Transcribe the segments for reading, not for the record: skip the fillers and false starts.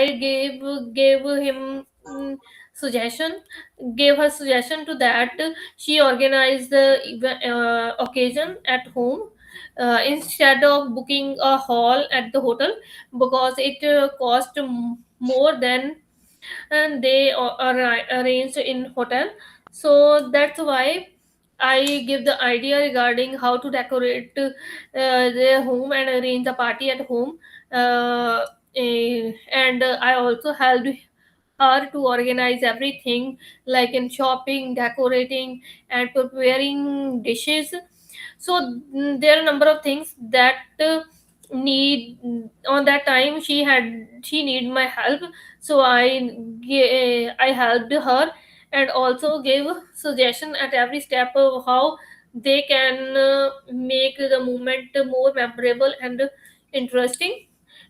gave gave him suggestion gave her suggestion to that she organized the occasion at home, instead of booking a hall at the hotel, because it cost more than and they are arranged in hotel. So that's why I give the idea regarding how to decorate their home and arrange a party at home. And I also helped her to organize everything, like in shopping, decorating, and preparing dishes. So there are a number of things that need on that time she need my help. So I helped her, and also gave suggestion at every step of how they can make the moment more memorable and interesting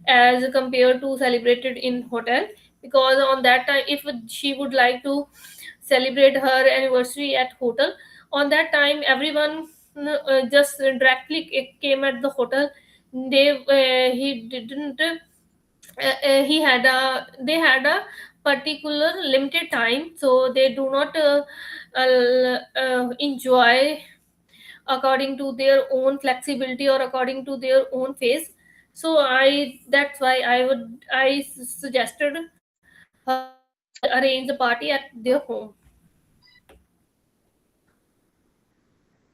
as compared to celebrated in hotel. Because on that time, if she would like to celebrate her anniversary at hotel, on that time everyone just directly came at the hotel. He didn't he had a they had a particular limited time, so they do not enjoy according to their own flexibility or according to their own pace. So that's why I suggested her to arrange the party at their home.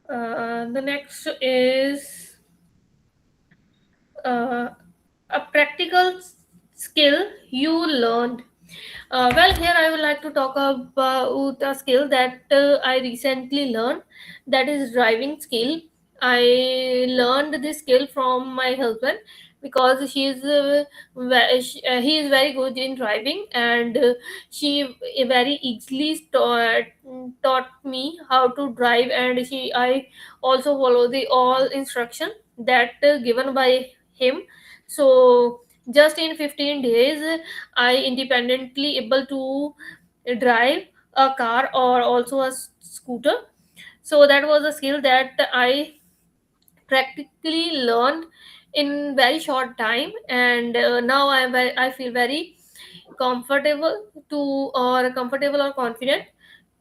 The next is uh, a practical skill you learned. Well, here I would like to talk about a skill that I recently learned, that is driving skill. I learned this skill from my husband because he is very good in driving, and she very easily taught me how to drive, and I also follow the all instruction that given by him. So just in 15 days I independently able to drive a car or also a scooter. So that was a skill that I practically learned in very short time, and now I feel very comfortable or confident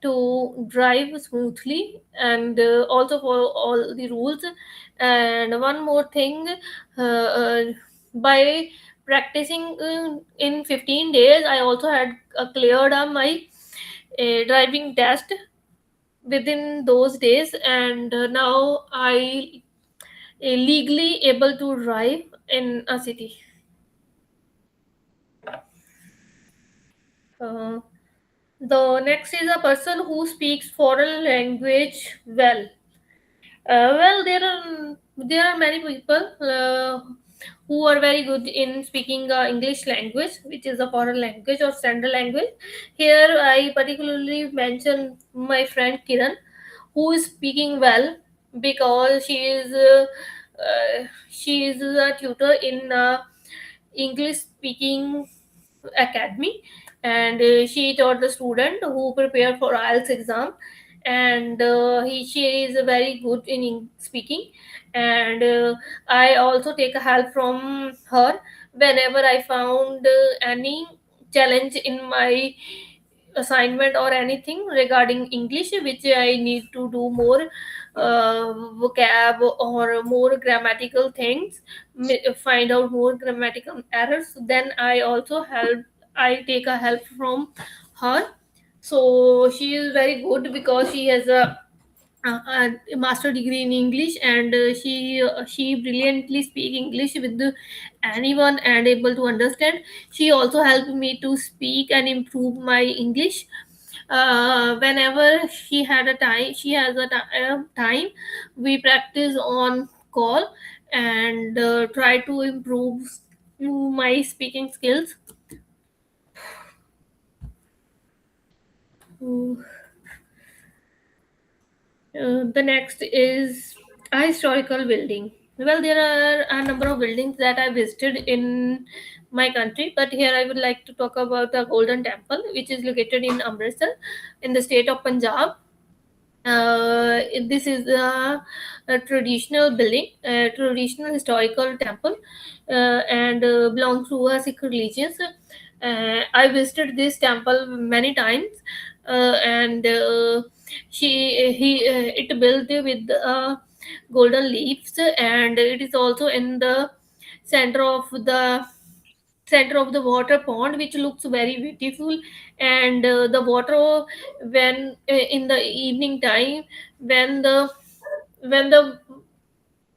to drive smoothly, and also follow all the rules. And one more thing, by practicing in 15 days, I also had cleared my driving test within those days, and now I legally able to drive in a city. Uh, the next is a person who speaks foreign language well. Well, there are many people who are very good in speaking English language, which is a foreign language or standard language. Here, I particularly mention my friend Kiran, who is speaking well because she is a tutor in English speaking academy, and she taught the student who prepare for IELTS exam, and she is very good in speaking. And I also take a help from her whenever I found any challenge in my assignment or anything regarding English, which I need to do more vocab or more grammatical things, find out more grammatical errors. Then I take a help from her. So she is very good because she has a master degree in English, and she brilliantly speak English with anyone and able to understand. She also helped me to speak and improve my English. Whenever she has a time, we practice on call and try to improve my speaking skills. The next is a historical building. Well, there are a number of buildings that I visited in my country, but here I would like to talk about the Golden Temple, which is located in Amritsar, in the state of Punjab. This is a traditional building, a traditional historical temple, and belongs to a Sikh religion. I visited this temple many times, and she he it built with golden leaves, and it is also in the center of the water pond, which looks very beautiful. And the water, when in the evening time, when the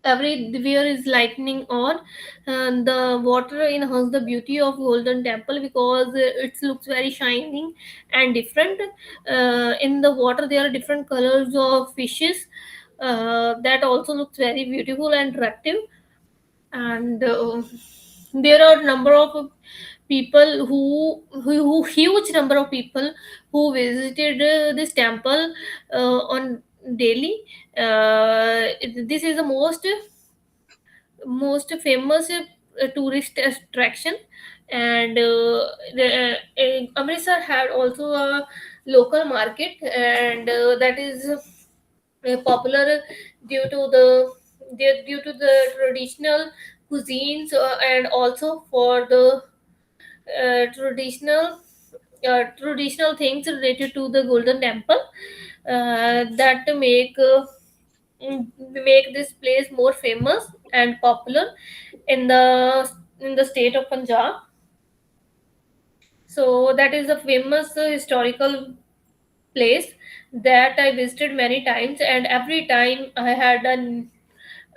everywhere is lightning on, and the water enhances the beauty of golden temple, because it looks very shining and different. In the water there are different colors of fishes, that also looks very beautiful and attractive. And there are number of people who huge number of people who visited this temple on daily. This is the most famous tourist attraction. And Amritsar had also a local market, and that is popular due to the traditional cuisines, and also for the traditional things related to the golden temple, that make this place more famous and popular in the state of Punjab. So that is a famous historical place that I visited many times, and every time I had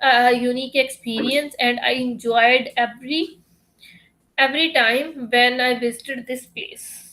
a unique experience, and I enjoyed every time when I visited this place.